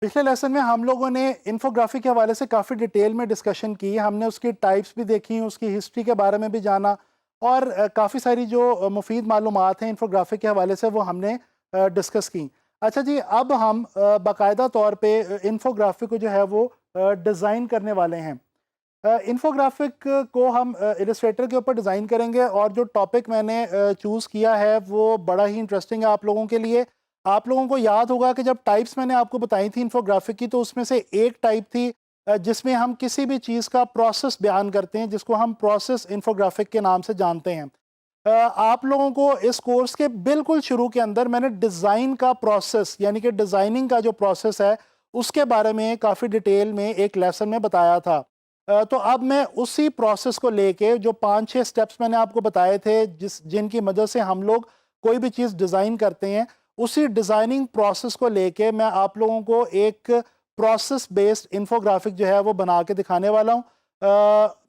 पिछले लेसन में हम लोगों ने इन्फोग्राफी के हवाले से काफ़ी डिटेल में डिस्कशन की। हमने उसकी टाइप्स भी देखी, उसकी हिस्ट्री के बारे में भी जाना और काफ़ी सारी जो मुफीद मालूमात हैं इन्फोग्राफी के हवाले से वो हमने डिस्कस की। अच्छा जी, अब हम बाकायदा तौर पे इन्फोग्राफी को जो है वो डिज़ाइन करने वाले हैं। इन्फोग्राफिक को हम इलस्ट्रेटर के ऊपर डिज़ाइन करेंगे और जो टॉपिक मैंने चूज़ किया है वो बड़ा ही इंटरेस्टिंग है आप लोगों के लिए। आप लोगों को याद होगा कि जब टाइप्स मैंने आपको बताई थी इन्फोग्राफिक की, तो उसमें से एक टाइप थी जिसमें हम किसी भी चीज़ का प्रोसेस बयान करते हैं, जिसको हम प्रोसेस इन्फोग्राफिक के नाम से जानते हैं। आप लोगों को इस कोर्स के बिल्कुल शुरू के अंदर मैंने डिज़ाइन का प्रोसेस यानी कि डिज़ाइनिंग का जो प्रोसेस है उसके बारे में काफ़ी डिटेल में एक लेसन में बताया था। तो अब मैं उसी प्रोसेस को लेके जो 5-6 स्टेप्स मैंने आपको बताए थे जिनकी मदद से हम लोग कोई भी चीज़ डिज़ाइन करते हैं, उसी डिज़ाइनिंग प्रोसेस को लेके मैं आप लोगों को एक प्रोसेस बेस्ड इन्फोग्राफिक जो है वो बना के दिखाने वाला हूँ।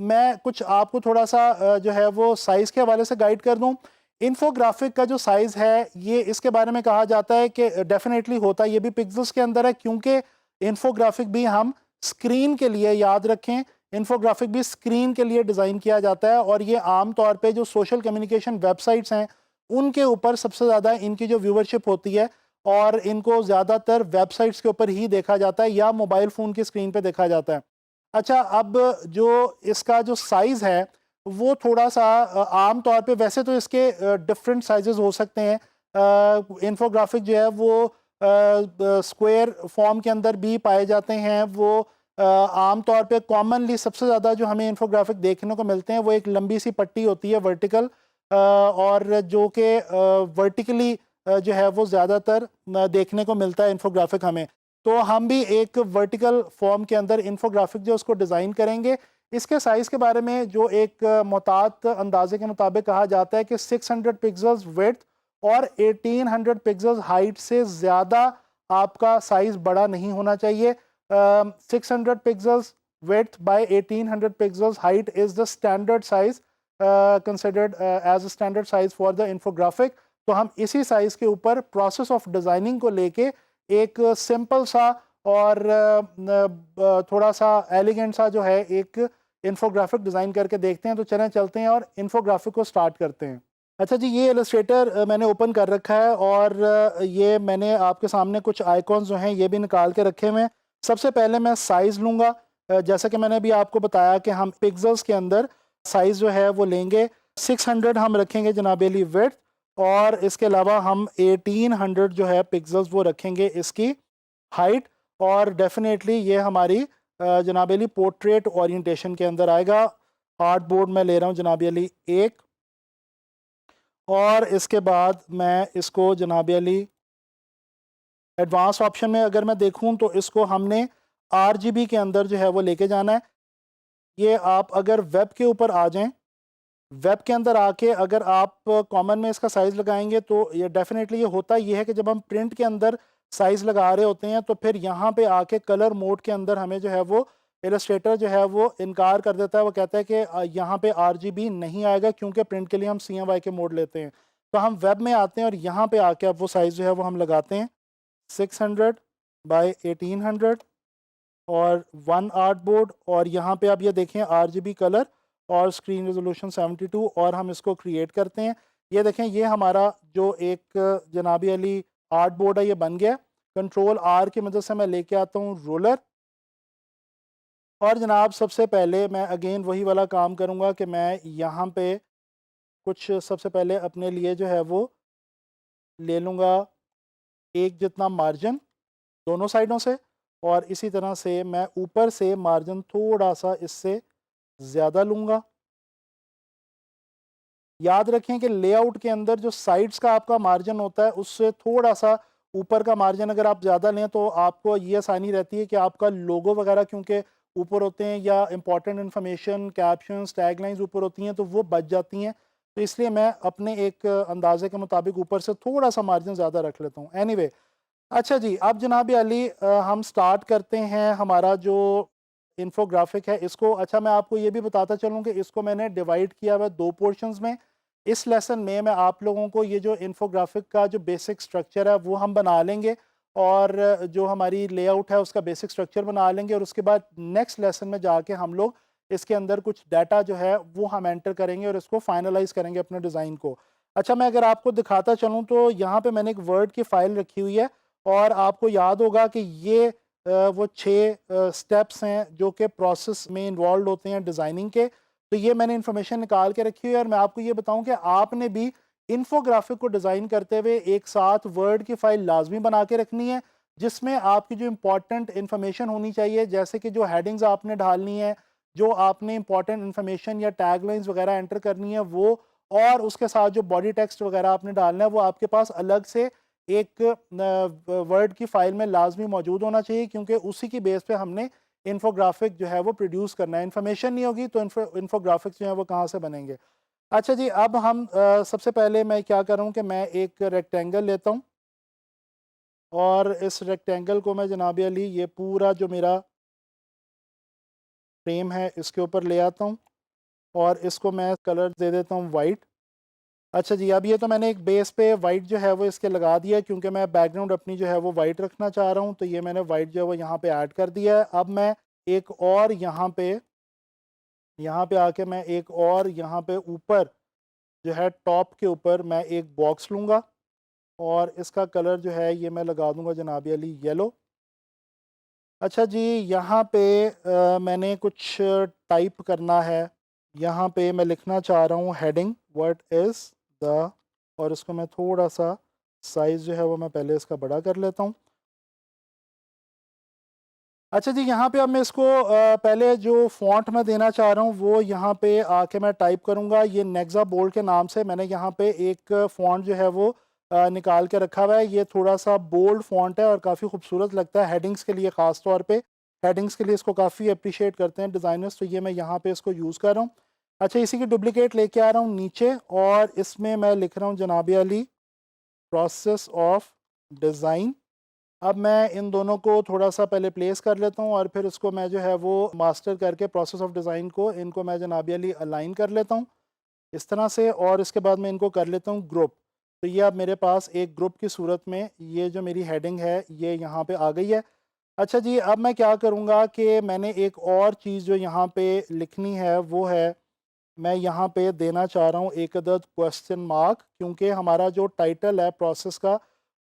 मैं कुछ आपको थोड़ा सा जो है वो साइज़ के हवाले से गाइड कर दूँ। इन्फोग्राफिक का जो साइज़ है ये इसके बारे में कहा जाता है कि डेफिनेटली होता ये भी पिक्सेल्स के अंदर है, क्योंकि इन्फोग्राफिक भी हम स्क्रीन के लिए, याद रखें, इन्फोग्राफिक भी स्क्रीन के लिए डिज़ाइन किया जाता है और ये आम तौर पे जो सोशल कम्युनिकेशन वेबसाइट्स हैं उनके ऊपर सबसे ज़्यादा इनकी जो व्यूवरशिप होती है और इनको ज़्यादातर वेबसाइट्स के ऊपर ही देखा जाता है या मोबाइल फ़ोन की स्क्रीन पे देखा जाता है। अच्छा, अब जो इसका जो साइज़ है वो थोड़ा सा आम तौर पे, वैसे तो इसके डिफरेंट साइजेस हो सकते हैं। इन्फोग्राफिक जो है वो स्क्वायर फॉर्म के अंदर भी पाए जाते हैं। वो आम तौर पे कॉमनली सबसे ज़्यादा जो हमें इन्फोग्राफिक देखने को मिलते हैं वो एक लंबी सी पट्टी होती है वर्टिकल, और जो कि वर्टिकली जो है वो ज़्यादातर देखने को मिलता है इन्फोग्राफिक हमें। तो हम भी एक वर्टिकल फॉर्म के अंदर इन्फोग्राफिक जो उसको डिज़ाइन करेंगे। इसके साइज़ के बारे में जो एक मोहतात अंदाजे के मुताबिक कहा जाता है कि 600 पिक्सल्स विड्थ और 1800 पिक्सल्स हाइट से ज़्यादा आपका साइज़ बड़ा नहीं होना चाहिए। 600 pixels width by 1800 pixels height is the standard size considered as a standard size for the infographic। तो हम इसी साइज के ऊपर प्रोसेस ऑफ डिजाइनिंग को लेके एक सिंपल सा और थोड़ा सा एलिगेंट सा जो है एक इन्फोग्राफिक डिज़ाइन करके देखते हैं। तो चलें चलते हैं और इन्फोग्राफिक को स्टार्ट करते हैं। अच्छा जी, ये इलस्ट्रेटर मैंने ओपन कर रखा है और ये मैंने आपके सामने कुछ आइकॉन्स जो हैं ये भी निकाल के रखे हुए हैं। सबसे पहले मैं साइज़ लूँगा। जैसा कि मैंने अभी आपको बताया कि हम पिक्सल्स के अंदर साइज़ जो है वो लेंगे। 600 हम रखेंगे जनाब अली विड्थ, और इसके अलावा हम 1800 जो है पिक्सल्स वो रखेंगे इसकी हाइट। और डेफिनेटली ये हमारी जनाब अली पोर्ट्रेट ओरिएंटेशन के अंदर आएगा। आर्ट बोर्ड में ले रहा हूँ जनाब अली 1, और इसके बाद मैं इसको जनाब अली एडवांस ऑप्शन में अगर मैं देखूं तो इसको हमने आरजीबी के अंदर जो है वो लेके जाना है। ये आप अगर वेब के ऊपर आ जाएं, वेब के अंदर आके अगर आप कॉमन में इसका साइज़ लगाएंगे तो ये डेफिनेटली ये होता ये है कि जब हम प्रिंट के अंदर साइज़ लगा रहे होते हैं तो फिर यहाँ पे आके कलर मोड के अंदर हमें जो है वो इलस्ट्रेटर जो है वो इनकार कर देता है। वो कहता है कि यहाँ पे आरजीबी नहीं आएगा क्योंकि प्रिंट के लिए हम CMYK के मोड लेते हैं। तो हम वेब में आते हैं और यहाँ पे आके अब वो साइज़ जो है वो हम लगाते हैं 600 बाई 1800 और 1 आर्ट बोर्ड, और यहाँ पे आप ये देखें RGB कलर और स्क्रीन रेजोल्यूशन 72, और हम इसको क्रिएट करते हैं। ये देखें, ये हमारा जो एक जनाबी अली आर्ट बोर्ड है ये बन गया। कंट्रोल R की मदद से मैं लेके आता हूँ रोलर, और जनाब सबसे पहले मैं अगेन वही वाला काम करूँगा कि मैं यहाँ पे कुछ सबसे पहले अपने लिए जो है वो ले लूँगा एक जितना मार्जिन दोनों साइडों से, और इसी तरह से मैं ऊपर से मार्जिन थोड़ा सा इससे ज़्यादा लूँगा। याद रखें कि लेआउट के अंदर जो साइड्स का आपका मार्जिन होता है उससे थोड़ा सा ऊपर का मार्जिन अगर आप ज़्यादा लें तो आपको ये आसानी रहती है कि आपका लोगो वगैरह क्योंकि ऊपर होते हैं या इंपॉर्टेंट इन्फॉर्मेशन, कैप्शंस, टैगलाइंस ऊपर होती हैं तो वो बच जाती हैं। तो इसलिए मैं अपने एक अंदाजे के मुताबिक ऊपर से थोड़ा सा मार्जिन ज़्यादा रख लेता हूँ। एनीवे, अच्छा जी, अब जनाब अली हम स्टार्ट करते हैं हमारा जो इन्फोग्राफिक है इसको। अच्छा, मैं आपको ये भी बताता चलूँ कि इसको मैंने डिवाइड किया हुआ है 2 पोर्शंस में। इस लेसन में मैं आप लोगों को ये जो इन्फोग्राफिक का जो बेसिक स्ट्रक्चर है वो हम बना लेंगे, और जो हमारी लेआउट है उसका बेसिक स्ट्रक्चर बना लेंगे, और उसके बाद नेक्स्ट लेसन में जाके हम लोग इसके अंदर कुछ डाटा जो है वो हम एंटर करेंगे और इसको फाइनलाइज करेंगे अपने डिज़ाइन को। अच्छा, मैं अगर आपको दिखाता चलूँ तो यहाँ पे मैंने एक वर्ड की फ़ाइल रखी हुई है, और आपको याद होगा कि ये वो 6 स्टेप्स हैं जो कि प्रोसेस में इन्वॉल्व होते हैं डिज़ाइनिंग के। तो ये मैंने इन्फॉर्मेशन निकाल के रखी हुई है, और मैं आपको ये बताऊँ कि आपने भी इन्फोग्राफिक को डिज़ाइन करते हुए एक साथ वर्ड की फ़ाइल लाजमी बना के रखनी है, जिसमें आपकी जो इम्पोर्टेंट इन्फॉर्मेशन होनी चाहिए, जैसे कि जो हेडिंग्स आपने डालनी है, जो आपने इम्पोर्टेंट इन्फॉर्मेशन या टैगलाइंस वगैरह एंटर करनी है वो, और उसके साथ जो बॉडी टेक्स्ट वगैरह आपने डालना है वो आपके पास अलग से एक वर्ड की फ़ाइल में लाजमी मौजूद होना चाहिए, क्योंकि उसी की बेस पे हमने इन्फोग्राफिक जो है वो प्रोड्यूस करना है। इन्फॉर्मेशन नहीं होगी तो इन्फोग्राफिक्स जो है वो कहाँ से बनेंगे। अच्छा जी, अब हम सबसे पहले मैं क्या करूँ कि मैं एक रेक्टेंगल लेता हूँ, और इस रेक्टेंगल को मैं जनाब अली ये पूरा जो मेरा फ्रेम है इसके ऊपर ले आता हूँ, और इसको मैं कलर दे देता हूँ वाइट। अच्छा जी, अब ये तो मैंने एक बेस पे वाइट जो है वो इसके लगा दिया है, क्योंकि मैं बैकग्राउंड अपनी जो है वो वाइट रखना चाह रहा हूँ, तो ये मैंने वाइट जो है वो यहाँ पे ऐड कर दिया है। अब मैं एक और यहाँ पे आके मैं एक और यहाँ पे ऊपर जो है टॉप के ऊपर मैं एक बॉक्स लूँगा, और इसका कलर जो है ये मैं लगा दूँगा जनाब अली येलो। अच्छा जी, यहाँ पे मैंने कुछ टाइप करना है। यहाँ पे मैं लिखना चाह रहा हूँ हेडिंग व्हाट इज़ द, और इसको मैं थोड़ा-सा साइज़ जो है वो मैं पहले इसका बड़ा कर लेता हूँ। अच्छा जी, यहाँ पे अब मैं इसको पहले जो फ़ॉन्ट मैं देना चाह रहा हूँ वो यहाँ पे आके मैं टाइप करूँगा। ये नेक्सा बोल्ड के नाम से मैंने यहाँ पे एक फ़ॉन्ट जो है वो निकाल के रखा हुआ है। ये थोड़ा-सा बोल्ड फ़ॉन्ट है और काफ़ी खूबसूरत लगता है हेडिंग्स के लिए, ख़ास तौर पे। हेडिंग्स के लिए इसको काफ़ी एप्रिशिएट करते हैं डिज़ाइनर्स, तो ये मैं यहाँ पे इसको यूज़ कर रहा हूँ। अच्छा, इसी की डुप्लिकेट लेके आ रहा हूँ नीचे, और इसमें मैं लिख रहा हूँ जनाब अली प्रोसेस ऑफ डिज़ाइन। अब मैं इन दोनों को थोड़ा-सा पहले प्लेस कर लेता हूँ, और फिर उसको मैं जो है वो मास्टर करके प्रोसेस ऑफ डिज़ाइन को इनको मैं जनाब अली अलाइन कर लेता हूँ, इस तरह से, और इसके बाद मैं इनको कर लेता हूँ ग्रुप। तो ये अब मेरे पास एक ग्रुप की सूरत में ये जो मेरी हेडिंग है ये यहाँ पे आ गई है। अच्छा जी, अब मैं क्या करूँगा कि मैंने एक और चीज़ जो यहाँ पे लिखनी है वो है, मैं यहाँ पे देना चाह रहा हूँ एक अदद क्वेश्चन मार्क, क्योंकि हमारा जो टाइटल है प्रोसेस का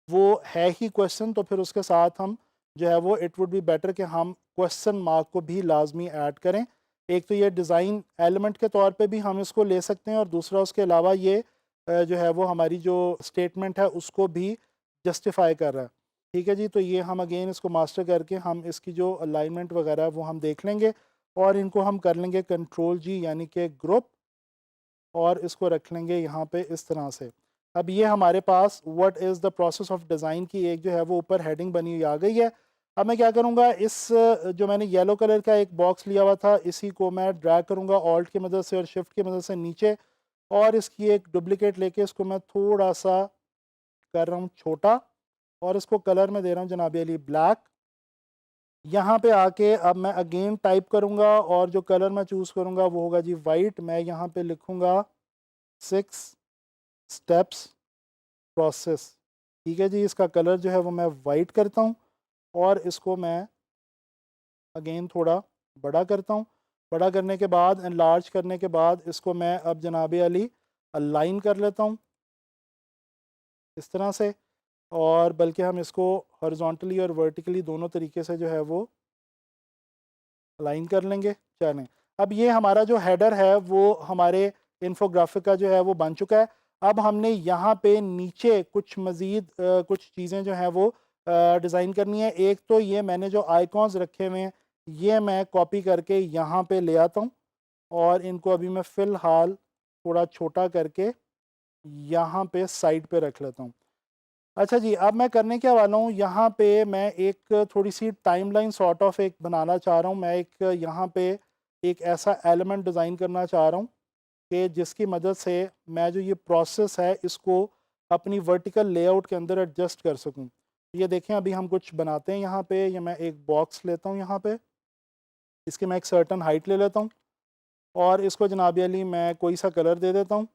वो है ही क्वेश्चन, तो फिर उसके साथ हम जो है वो इट वुड बी बेटर कि हम क्वेश्चन मार्क को भी लाजमी ऐड करें। एक तो ये डिज़ाइन एलिमेंट के तौर पे भी हम इसको ले सकते हैं, और दूसरा उसके अलावा ये जो है वो हमारी जो स्टेटमेंट है उसको भी जस्टिफाई कर रहा है। ठीक है जी, तो ये हम अगेन इसको मास्टर करके हम इसकी जो अलाइनमेंट वगैरह है वो हम देख लेंगे, और इनको हम कर लेंगे कंट्रोल जी यानी कि ग्रुप, और इसको रख लेंगे यहाँ पे इस तरह से। अब ये हमारे पास what is the process of design की एक जो है वो ऊपर हेडिंग बनी हुई आ गई है। अब मैं क्या करूँगा, इस जो मैंने येलो कलर का एक बॉक्स लिया हुआ था इसी को मैं ड्रैग करूँगा ऑल्ट की मदद से और शिफ्ट की मदद से नीचे, और इसकी एक डुप्लिकेट लेके इसको मैं थोड़ा-सा कर रहा हूँ छोटा, और इसको कलर में दे रहा हूँ जनाब अली ब्लैक। यहाँ पे आके अब मैं अगेन टाइप करूँगा, और जो कलर मैं चूज़ करूँगा वो होगा जी वाइट। मैं यहाँ पे लिखूँगा 6 स्टेप्स प्रोसेस। ठीक है जी, इसका कलर जो है वो मैं वाइट करता हूँ, और इसको मैं अगेन थोड़ा बड़ा करता हूँ। बड़ा करने के बाद, एनलार्ज करने के बाद, इसको मैं अब जनाब अली अलाइन कर लेता हूँ इस तरह से, और बल्कि हम इसको हॉरिजॉन्टली और वर्टिकली दोनों तरीके से जो है वो अलाइन कर लेंगे। चलें, अब ये हमारा जो हेडर है वो हमारे इन्फोग्राफिक का जो है वो बन चुका है। अब हमने यहाँ पे नीचे कुछ मज़ीद कुछ चीज़ें जो हैं वो डिज़ाइन करनी है। एक तो ये मैंने जो आइकॉन्स रखे हुए हैं ये मैं कॉपी करके यहाँ पे ले आता हूँ, और इनको अभी मैं फ़िलहाल थोड़ा छोटा करके यहाँ पे साइड पे रख लेता हूँ। अच्छा जी, अब मैं करने क्या वाला हूँ, यहाँ पे मैं एक थोड़ी-सी टाइमलाइन सॉर्ट ऑफ एक बनाना चाह रहा हूँ। मैं एक यहाँ पे एक ऐसा एलिमेंट डिज़ाइन करना चाह रहा हूँ कि जिसकी मदद से मैं जो ये प्रोसेस है इसको अपनी वर्टिकल लेआउट के अंदर एडजस्ट कर सकूँ। ये देखें, अभी हम कुछ बनाते हैं यहाँ पे। ये मैं एक बॉक्स लेता हूँ यहाँ पे, इसकी मैं एक सर्टेन हाइट ले लेता हूँ, और इसको जनाब अली मैं कोई सा कलर दे देता हूँ।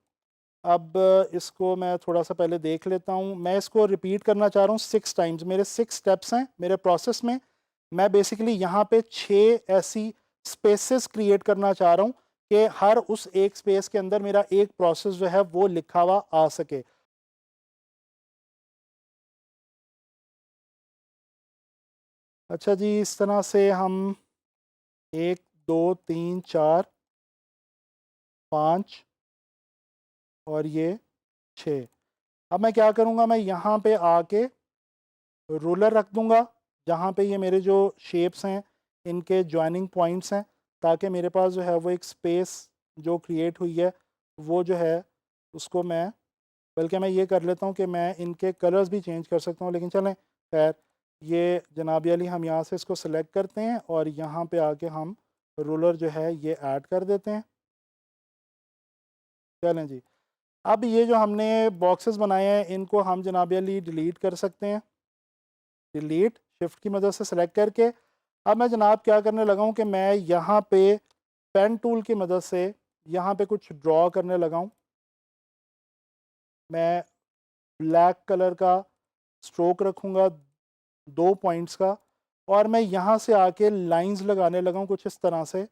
अब इसको मैं थोड़ा सा पहले देख लेता हूँ। मैं इसको रिपीट करना चाह रहा हूँ 6 टाइम्स। मेरे 6 स्टेप्स हैं मेरे प्रोसेस में। मैं बेसिकली यहाँ पे 6 ऐसी स्पेसेस क्रिएट करना चाह रहा हूँ कि हर उस एक स्पेस के अंदर मेरा एक प्रोसेस जो है वो लिखा हुआ आ सके। अच्छा जी, इस तरह से हम 1 2 3 4 5 और ये 6। अब मैं क्या करूँगा, मैं यहाँ पे आके रूलर रख दूँगा जहाँ पे ये मेरे जो शेप्स हैं इनके जॉइनिंग पॉइंट्स हैं, ताकि मेरे पास जो है वो एक स्पेस जो क्रिएट हुई है वो जो है उसको मैं, बल्कि मैं ये कर लेता हूँ कि मैं इनके कलर्स भी चेंज कर सकता हूँ, लेकिन चलें खैर, ये जनाबी अली हम यहाँ से इसको सेलेक्ट करते हैं और यहाँ पे आके हम रूलर जो है ये ऐड कर देते हैं। चलें जी, अब ये जो हमने बॉक्सेस बनाए हैं इनको हम जनाबी अली डिलीट कर सकते हैं। डिलीट शिफ्ट की मदद से सेलेक्ट करके अब मैं जनाब क्या करने लगा हूँ कि मैं यहाँ पे पेन टूल की मदद से यहाँ पे कुछ ड्रॉ करने लगा हूँ। मैं ब्लैक कलर का स्ट्रोक रखूँगा 2 पॉइंट्स का, और मैं यहाँ से आके लाइंस लगाने लगा हूँ कुछ इस तरह से,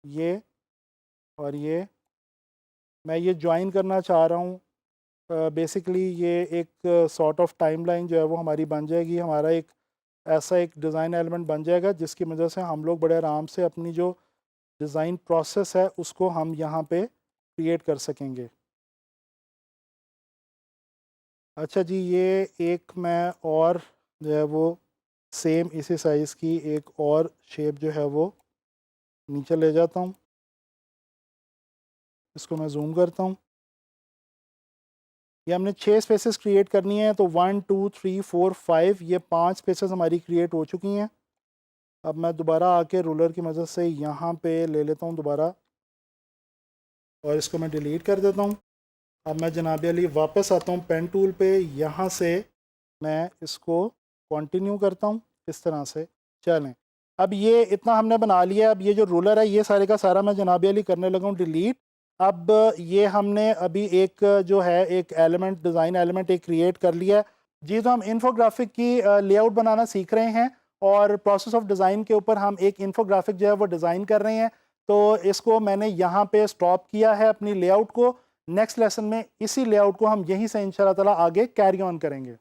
ये और ये मैं ये ज्वाइन करना चाह रहा हूँ। बेसिकली ये एक सॉर्ट ऑफ टाइमलाइन जो है वो हमारी बन जाएगी, हमारा एक ऐसा एक डिज़ाइन एलिमेंट बन जाएगा जिसकी वजह से हम लोग बड़े आराम से अपनी जो डिज़ाइन प्रोसेस है उसको हम यहाँ पे क्रिएट कर सकेंगे। अच्छा जी, ये एक मैं और जो है वो सेम इसी साइज़ की एक और शेप जो है वो नीचे ले जाता हूँ। इसको मैं जूम करता हूँ। ये हमने 6 स्पेसेस क्रिएट करनी है, तो 1 2 3 4 5 ये 5 स्पेसेस हमारी क्रिएट हो चुकी हैं। अब मैं दोबारा आके रूलर की मदद से यहाँ पे ले लेता हूँ दोबारा और इसको मैं डिलीट कर देता हूँ। अब मैं जनाब अली वापस आता हूँ पेन टूल पे, यहाँ से मैं इसको कंटिन्यू करता हूँ इस तरह से। चलें, अब ये इतना हमने बना लिया। अब ये जो रूलर है ये सारे का सारा मैं जनाब अली करने लगा हूँ डिलीट। अब ये हमने अभी एक जो है एक एलिमेंट, डिज़ाइन एलिमेंट एक क्रिएट कर लिया है जी। तो हम इन्फोग्राफिक की लेआउट बनाना सीख रहे हैं और प्रोसेस ऑफ डिज़ाइन के ऊपर हम एक इन्फोग्राफिक जो है वो डिज़ाइन कर रहे हैं। तो इसको मैंने यहाँ पे स्टॉप किया है अपनी लेआउट को। नेक्स्ट लेसन में इसी लेआउट को हम यहीं से इंशाल्लाह ताला आगे कैरी ऑन करेंगे।